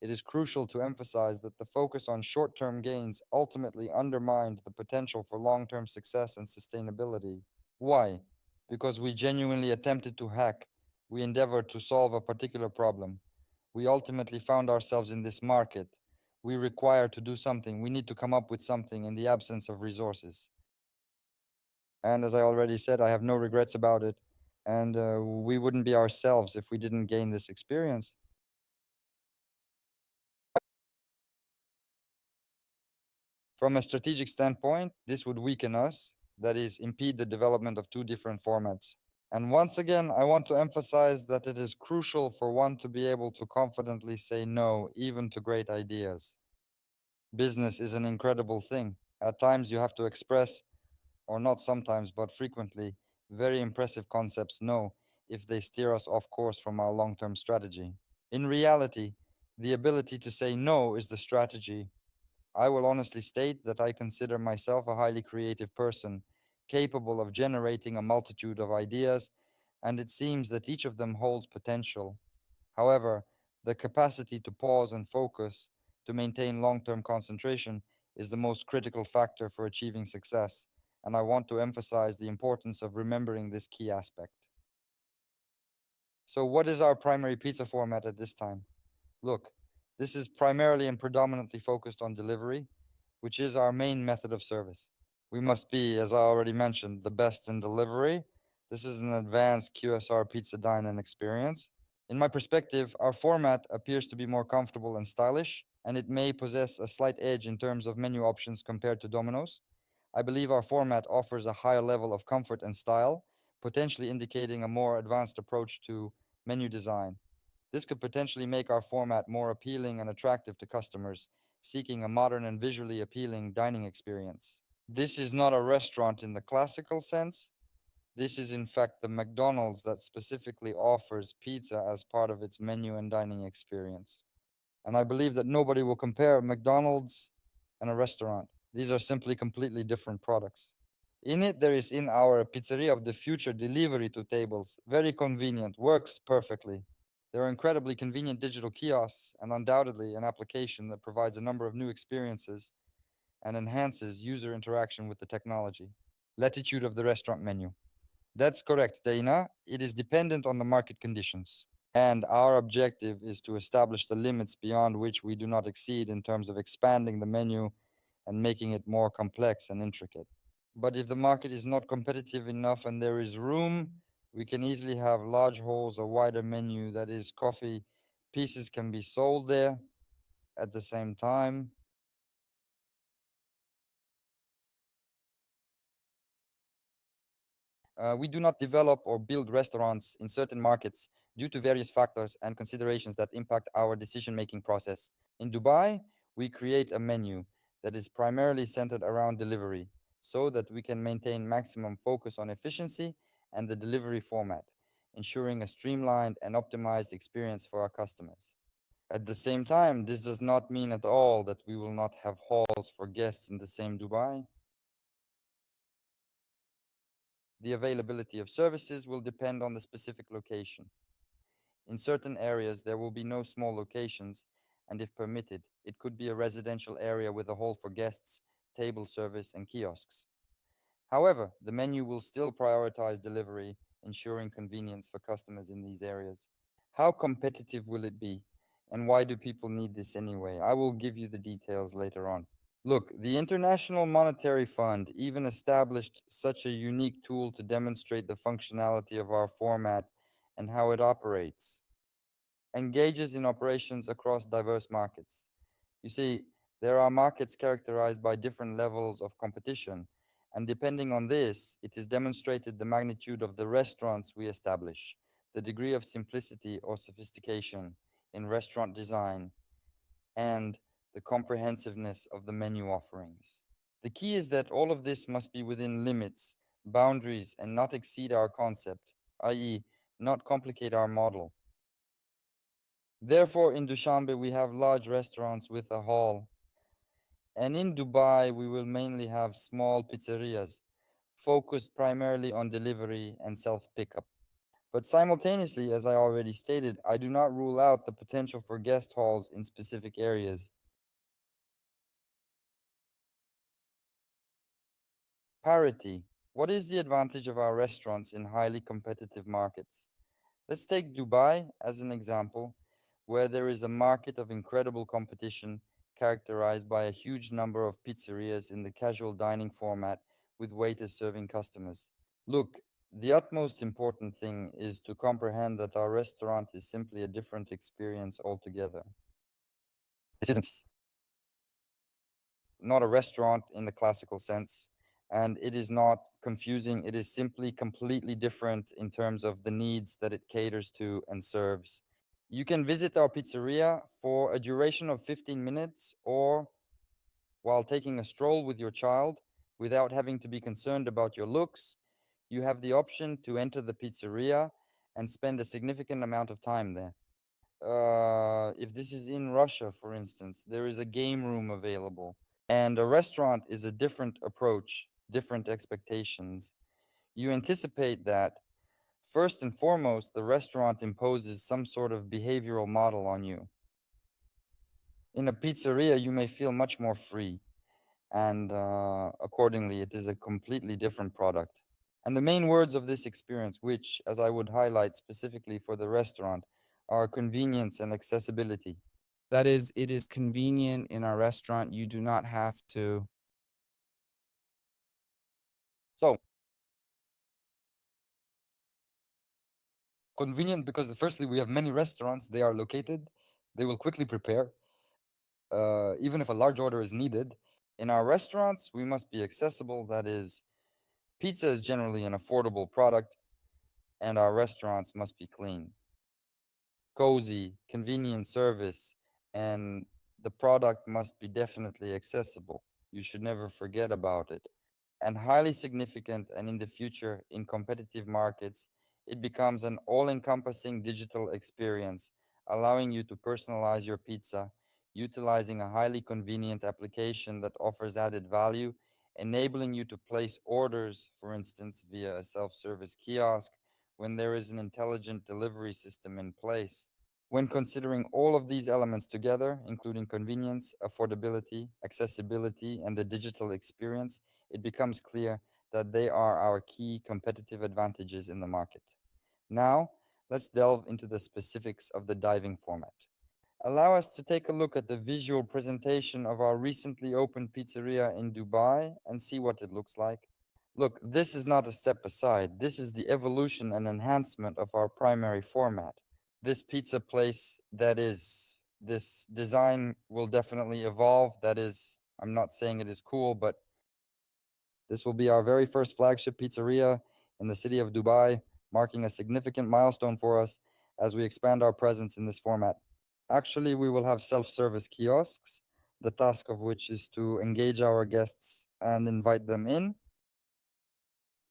It is crucial to emphasize that the focus on short term gains ultimately undermined the potential for long term success and sustainability. Why? Because we genuinely attempted to hack, we endeavored to solve a particular problem. We ultimately found ourselves in this market. We require to do something. We need to come up with something in the absence of resources. And as I already said, I have no regrets about it. And we wouldn't be ourselves if we didn't gain this experience. From a strategic standpoint, this would weaken us, that is, impede the development of two different formats. And once again, I want to emphasize that it is crucial for one to be able to confidently say no, even to great ideas. Business is an incredible thing. At times, you have to express, or not sometimes, but frequently, very impressive concepts no if they steer us off course from our long term strategy. In reality, the ability to say no is the strategy. I will honestly state that I consider myself a highly creative person, capable of generating a multitude of ideas, and it seems that each of them holds potential. However, the capacity to pause and focus, to maintain long term concentration, is the most critical factor for achieving success, and I want to emphasize the importance of remembering this key aspect. So, what is our primary pizza format at this time? Look, this is primarily and predominantly focused on delivery, which is our main method of service. We must be, as I already mentioned, the best in delivery. This is an advanced QSR pizza dine-in experience. In my perspective, our format appears to be more comfortable and stylish, and it may possess a slight edge in terms of menu options compared to Domino's. I believe our format offers a higher level of comfort and style, potentially indicating a more advanced approach to menu design. This could potentially make our format more appealing and attractive to customers seeking a modern and visually appealing dining experience. This is not a restaurant in the classical sense. This is, in fact, the McDonald's that specifically offers pizza as part of its menu and dining experience. And I believe that nobody will compare McDonald's and a restaurant. These are simply completely different products. In it, there is in our pizzeria of the future delivery to tables. Very convenient, works perfectly. There are incredibly convenient digital kiosks and undoubtedly an application that provides a number of new experiences and enhances user interaction with the technology. Latitude of the restaurant menu. That's correct, Dana. It is dependent on the market conditions. And our objective is to establish the limits beyond which we do not exceed in terms of expanding the menu and making it more complex and intricate. But if the market is not competitive enough and there is room, we can easily have large halls, a wider menu that is coffee. Pieces can be sold there at the same time. We do not develop or build restaurants in certain markets due to various factors and considerations that impact our decision making process. In Dubai, we create a menu that is primarily centered around delivery so that we can maintain maximum focus on efficiency and the delivery format, ensuring a streamlined and optimized experience for our customers. At the same time, this does not mean at all that we will not have halls for guests in the same Dubai. The availability of services will depend on the specific location. In certain areas, there will be no small locations, and if permitted, it could be a residential area with a hall for guests, table service, and kiosks. However, the menu will still prioritize delivery, ensuring convenience for customers in these areas. How competitive will it be? And why do people need this anyway? I will give you the details later on. Look, the International Monetary Fund even established such a unique tool to demonstrate the functionality of our format and how it operates. Engages in operations across diverse markets. You see, there are markets characterized by different levels of competition, and depending on this, it is demonstrated the magnitude of the restaurants we establish, the degree of simplicity or sophistication in restaurant design, and the comprehensiveness of the menu offerings. The key is that all of this must be within limits, boundaries, and not exceed our concept, i.e., not complicate our model. Therefore, in Dushanbe, we have large restaurants with a hall, and in Dubai, we will mainly have small pizzerias focused primarily on delivery and self pickup. But simultaneously, as I already stated, I do not rule out the potential for guest halls in specific areas. Parity. What is the advantage of our restaurants in highly competitive markets? Let's take Dubai as an example, where there is a market of incredible competition characterized by a huge number of pizzerias in the casual dining format with waiters serving customers. Look, the utmost important thing is to comprehend that our restaurant is simply a different experience altogether. This isn't not a restaurant in the classical sense, and it is not confusing. It is simply completely different in terms of the needs that it caters to and serves. You can visit our pizzeria for a duration of 15 minutes or while taking a stroll with your child without having to be concerned about your looks. You have the option to enter the pizzeria and spend a significant amount of time there. If this is in Russia, for instance, there is a game room available. And a restaurant is a different approach, different expectations. You anticipate that, first and foremost, the restaurant imposes some sort of behavioral model on you. In a pizzeria, you may feel much more free, and accordingly, it is a completely different product. And the main words of this experience, which, as I would highlight specifically for the restaurant, are convenience and accessibility. That is, it is convenient in our restaurant. You do not have to. So, convenient because firstly, we have many restaurants. They are located. They will quickly prepare, even if a large order is needed. In our restaurants, we must be accessible. That is, pizza is generally an affordable product, and our restaurants must be clean, cozy, convenient service, and the product must be definitely accessible. You should never forget about it. And highly significant, and in the future, in competitive markets, it becomes an all encompassing digital experience, allowing you to personalize your pizza, utilizing a highly convenient application that offers added value, enabling you to place orders, for instance, via a self service kiosk when there is an intelligent delivery system in place. When considering all of these elements together, including convenience, affordability, accessibility, and the digital experience, it becomes clear that they are our key competitive advantages in the market. Now, let's delve into the specifics of the diving format. Allow us to take a look at the visual presentation of our recently opened pizzeria in Dubai and see what it looks like. Look, this is not a step aside. This is the evolution and enhancement of our primary format. This pizza place, that is, this design will definitely evolve. That is, I'm not saying it is cool, but this will be our very first flagship pizzeria in the city of Dubai, marking a significant milestone for us as we expand our presence in this format. Actually, we will have self service kiosks, the task of which is to engage our guests and invite them in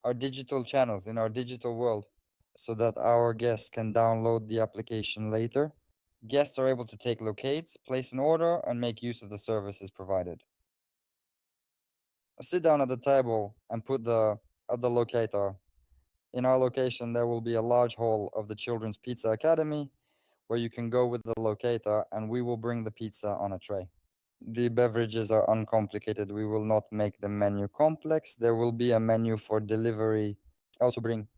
our digital channels, in our digital world, so that our guests can download the application later. Guests are able to take locates, place an order, and make use of the services provided. Sit down at the table and put the locator. In our location, there will be a large hall of the Children's Pizza Academy where you can go with the locator and we will bring the pizza on a tray. The beverages are uncomplicated. We will not make the menu complex. There will be a menu for delivery. Also bring,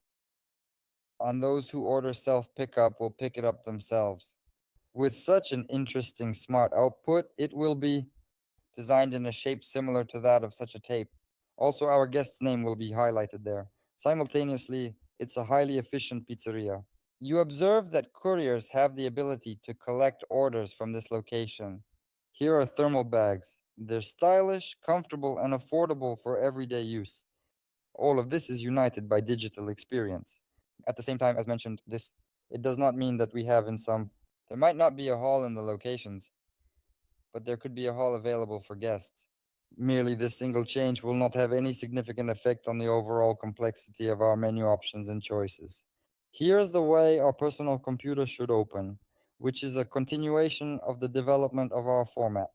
and those who order self pickup will pick it up themselves. With such an interesting smart output, it will be designed in a shape similar to that of such a tape. Also, our guest's name will be highlighted there. Simultaneously, it's a highly efficient pizzeria. You observe that couriers have the ability to collect orders from this location. Here are thermal bags. They're stylish, comfortable, and affordable for everyday use. All of this is united by digital experience. At the same time, as mentioned, it does not mean that we have in some. There might not be a hall in the locations, but there could be a hall available for guests. Merely this single change will not have any significant effect on the overall complexity of our menu options and choices. Here's the way our personal computer should open, which is a continuation of the development of our format.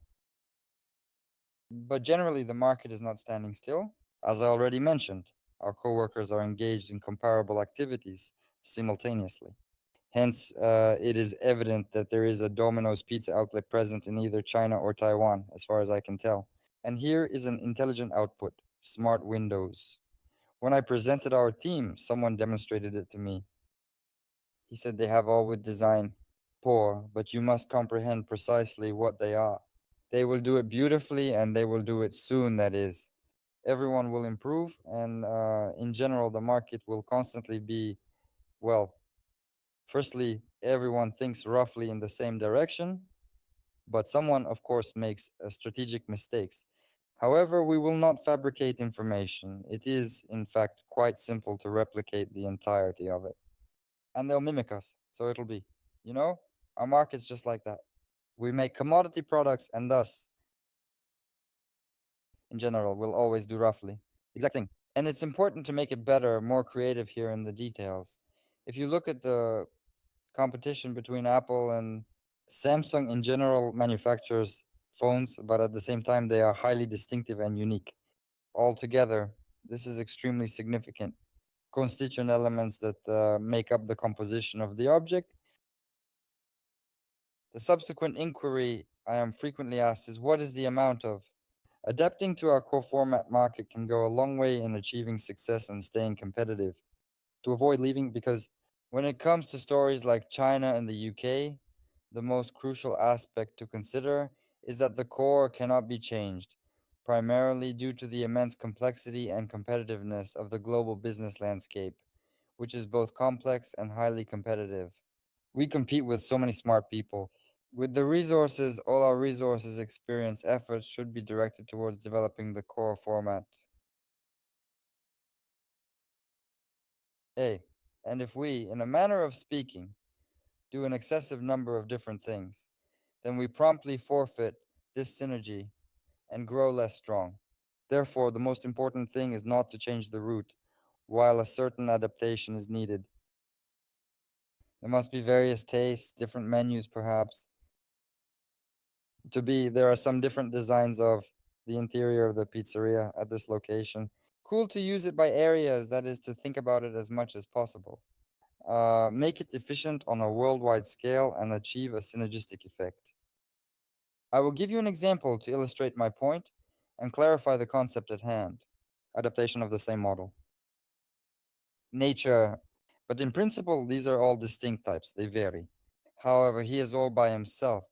But generally, the market is not standing still. As I already mentioned, our coworkers are engaged in comparable activities simultaneously. Hence, it is evident that there is a Domino's pizza outlet present in either China or Taiwan, as far as I can tell. And here is an intelligent output, smart windows. When I presented our team, someone demonstrated it to me. He said they have all with design poor, but you must comprehend precisely what they are. They will do it beautifully and they will do it soon, that is. Everyone will improve, and in general, the market will constantly be, well, firstly, everyone thinks roughly in the same direction, but someone, of course, makes strategic mistakes. However, we will not fabricate information. It is, in fact, quite simple to replicate the entirety of it. And they'll mimic us, so it'll be. You know, our market's just like that. We make commodity products, and thus, in general, we'll always do roughly. Exact thing. And it's important to make it better, more creative here in the details. If you look at the competition between Apple and Samsung, in general manufactures phones, but at the same time, they are highly distinctive and unique. Altogether, this is extremely significant. Constituent elements that make up the composition of the object. The subsequent inquiry I am frequently asked is what is the amount of? Adapting to our core format market can go a long way in achieving success and staying competitive. To avoid leaving, because when it comes to stories like China and the UK, the most crucial aspect to consider is that the core cannot be changed, primarily due to the immense complexity and competitiveness of the global business landscape, which is both complex and highly competitive. We compete with so many smart people. With the resources, all our resources, experience, efforts should be directed towards developing the core format. A. And if we, in a manner of speaking, do an excessive number of different things, then we promptly forfeit this synergy and grow less strong. Therefore, the most important thing is not to change the route, while a certain adaptation is needed. There must be various tastes, different menus perhaps. There are some different designs of the interior of the pizzeria at this location. Cool to use it by areas, that is, to think about it as much as possible. Make it efficient on a worldwide scale and achieve a synergistic effect. I will give you an example to illustrate my point and clarify the concept at hand. Adaptation of the same model. Nature. But in principle, these are all distinct types, they vary. However, he is all by himself,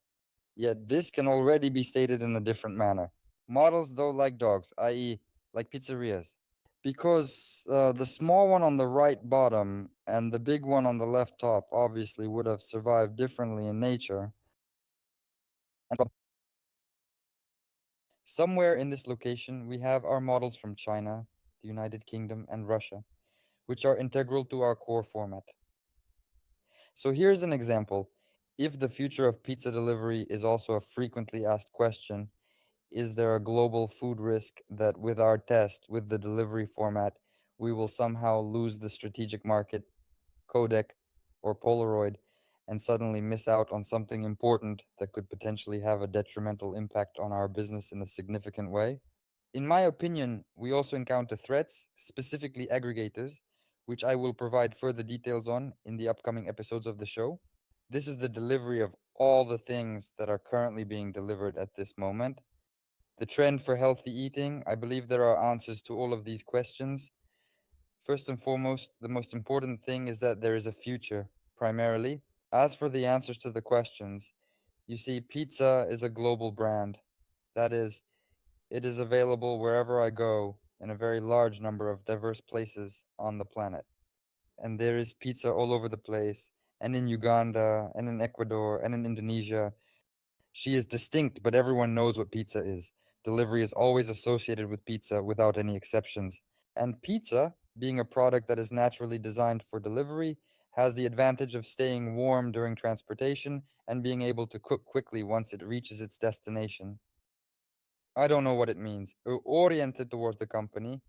yet this can already be stated in a different manner. Models, though, like dogs, i.e., like pizzerias. Because the small one on the right bottom and the big one on the left top obviously would have survived differently in nature. And somewhere in this location, we have our models from China, the United Kingdom, and Russia, which are integral to our core format. So here's an example. If the future of pizza delivery is also a frequently asked question, is there a global food risk that with our test, with the delivery format, we will somehow lose the strategic market, codec, or Polaroid, and suddenly miss out on something important that could potentially have a detrimental impact on our business in a significant way? In my opinion, we also encounter threats, specifically aggregators, which I will provide further details on in the upcoming episodes of the show. This is the delivery of all the things that are currently being delivered at this moment. The trend for healthy eating, I believe there are answers to all of these questions. First and foremost, the most important thing is that there is a future, primarily. As for the answers to the questions, you see, pizza is a global brand. That is, it is available wherever I go in a very large number of diverse places on the planet. And there is pizza all over the place, and in Uganda, and in Ecuador, and in Indonesia. She is distinct, but everyone knows what pizza is. Delivery is always associated with pizza without any exceptions. And pizza, being a product that is naturally designed for delivery, has the advantage of staying warm during transportation and being able to cook quickly once it reaches its destination. I don't know what it means. Oriented towards the company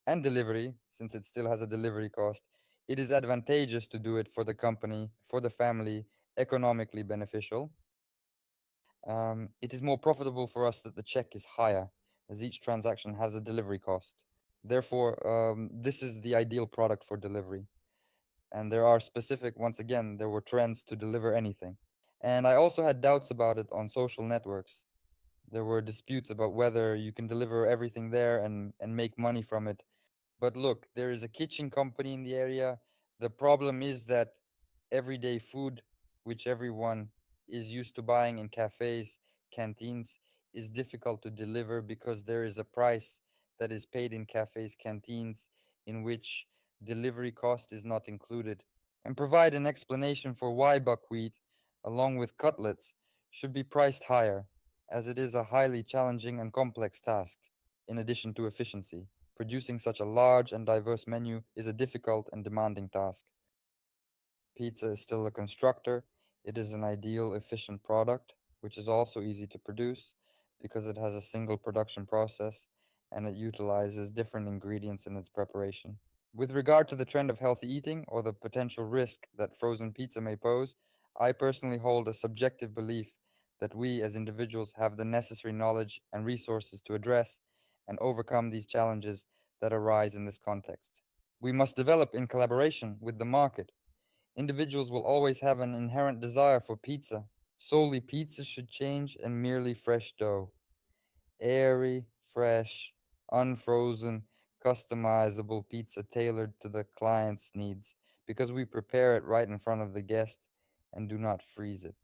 and delivery, since it still has a delivery cost, it is advantageous to do it for the company, for the family, economically beneficial. It is more profitable for us that the check is higher, as each transaction has a delivery cost. Therefore, this is the ideal product for delivery. And there are specific, once again, there were trends to deliver anything. And I also had doubts about it on social networks. There were disputes about whether you can deliver everything there and make money from it. But look, there is a kitchen company in the area. The problem is that everyday food, which everyone is used to buying in cafes, canteens, is difficult to deliver because there is a price that is paid in cafes, canteens, in which delivery cost is not included. And provide an explanation for why buckwheat, along with cutlets, should be priced higher, as it is a highly challenging and complex task, in addition to efficiency. Producing such a large and diverse menu is a difficult and demanding task. Pizza is still a constructor. It is an ideal, efficient product, which is also easy to produce because it has a single production process and it utilizes different ingredients in its preparation. With regard to the trend of healthy eating or the potential risk that frozen pizza may pose, I personally hold a subjective belief that we as individuals have the necessary knowledge and resources to address and overcome these challenges that arise in this context. We must develop in collaboration with the market. Individuals will always have an inherent desire for pizza. Solely pizza should change and merely fresh dough. Airy, fresh, unfrozen, customizable pizza tailored to the client's needs because we prepare it right in front of the guest and do not freeze it.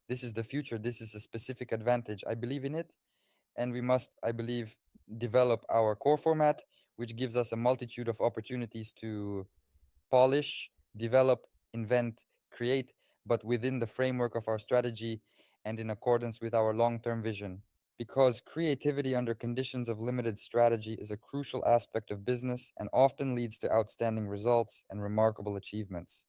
This is the future. This is a specific advantage. I believe in it, and we must, I believe, develop our core format, which gives us a multitude of opportunities to polish, develop, invent, create, but within the framework of our strategy and in accordance with our long term vision. Because creativity under conditions of limited strategy is a crucial aspect of business and often leads to outstanding results and remarkable achievements.